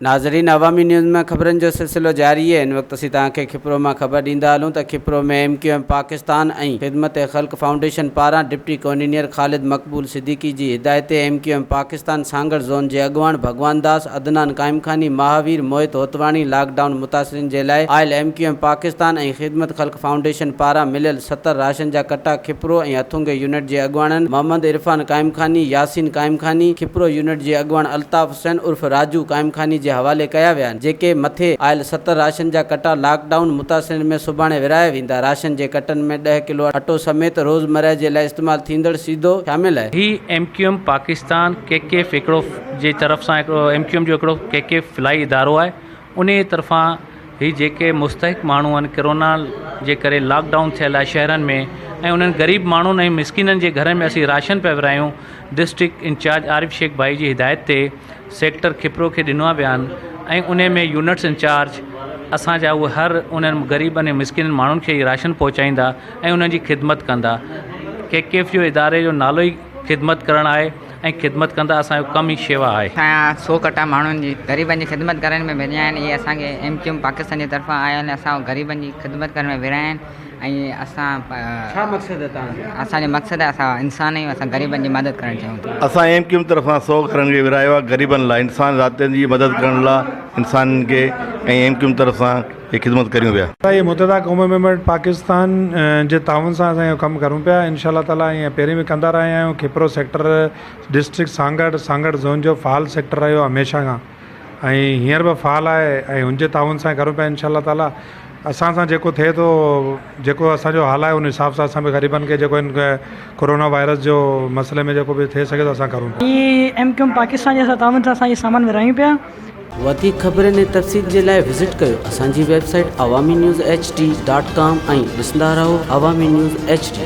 नाज़रीन, अवामी न्यूज़ में खबरन जो सिलसिलो जारी है। इन वक्त असीं तव्हांखे खिपरो में खबर ॾींदा हलूं त खिपरो में MQM पाकिस्तान ऐं ख़िदमत ख़ल्क़ फाउंडेशन पारां डिप्टी कॉन्वीनर ख़ालिद मक़बूल सिद्दीकी जी हिदायत MQM पाकिस्तान सांगड़ ज़ोन जे अॻुवाण भगवान दास, अदनान काइमखानी, महावीर, मोहित होतवाणी लॉकडाउन मुतासिरीन जे लाइ आयल MQM पाकिस्तान ऐं ख़िदमत ख़ल्क़ फाउंडेशन पारां मिलियल 70 राशन जा कट्टा खिपरो ऐं हथुंगे यूनिट जे अॻुवाणनि मोहम्मद इरफान काइमखानी, यासीन काइमखानी, खिपरो यूनिट जे अॻुवाण अल्ताफ़ हुसैन उर्फ राजू काइमखानी जे हवाले कया विया आहिनि, जेके मथे आयल 70 राशन जा कट्टा लॉकडाउन मुतासिर में सुभाणे विराया वेंदा। राशन जे कट्टनि में 10 किलो अटो समेत रोज़मर्रा जे लाइ इस्तेमाल थींदड़ सीधो शामिल है। ही MQM पाकिस्तान के हिकिड़ो जे तरफ़ सां हिकिड़ो MQM जो हिकिड़ो के फिलाई इदारो आहे। उन तरफ़ां ही जेके मुस्तहिक माण्हू आहिनि कोरोना जे करे लॉकडाउन थियल आहे शहरनि में, ऐं उन्हनि ग़रीब माण्हुनि ऐं मिसकिननि जे घरनि में असीं राशन पिया विरायूं। डिस्ट्रिक्ट इंचार्ज आरिफ शेख भाई जी हिदायत ते सेक्टर खिपरो खे ॾिनो आहे बयान, ऐं उन में यूनिट्स इंचार्ज असांजा उहे हर उन्हनि ग़रीबनि ऐं मिसकिननि माण्हुनि खे राशन पहुचाईंदा ऐं उन्हनि जी ख़िदमत कंदा। के जो इदारे जो नालो ई ख़िदमत करणु आहे ऐं ख़िदमत कंदा, असांजो कम ई शेवा आहे। 100 कट्टा माण्हुनि जी ग़रीबनि जी ख़िदमत करण में विरिया आहिनि। इहे असांखे MQM पाकिस्तान जी तरफ़ां आया आहिनि। असां ग़रीबनि जी ख़िदमत करण में विरिया आहिनि। ऐं असां छा मक़सदु आहे तव्हांजो? असांजो मक़सदु आहे असां इंसान आहियूं, असां ग़रीबनि जी मदद करणु चाहियूं था। असां MQM तरफ़ां 100 घरनि खे विरायो आहे ग़रीबनि लाइ, इंसान ज़ातियुनि जी मदद करण लाइ इंसाननि खे, ऐं MQM तरफ़ां ये ख़िदमत करियूं पिया। ये मुतहदा क़ौम मेंबर पाकिस्तान जे ताउन सां असां कमु करूं पिया इंशाअल्लाह ताला। ईअं पहिरीं बि कंदा रहिया आहियूं। खिपरो सेक्टर डिस्ट्रिक्ट सांगड़ ज़ोन जो फ़ाल सेक्टर रहियो हमेशह खां, ऐं हींअर बि फ़ाल आहे, ऐं हुनजे ताउन सां करूं पिया इंशाअल्लाह ताला। असां सां जेको थिए थो, जेको असांजो हाल आहे उन हिसाब सां असां बि ग़रीबनि खे जेको कोरोना वायरस जो मसइले में जेको बि थिए सघे थो असां करूं। MQM पाकिस्तान जे ताउन सां असां सामान विरायूं पिया। वधीक ख़बरनि ऐं तफ़सील जे लाइ विज़िट कयो असांजी वेबसाइट awamiNewsHD.com ऐं ॾिसंदा रहो अवामी न्यूज़ HD।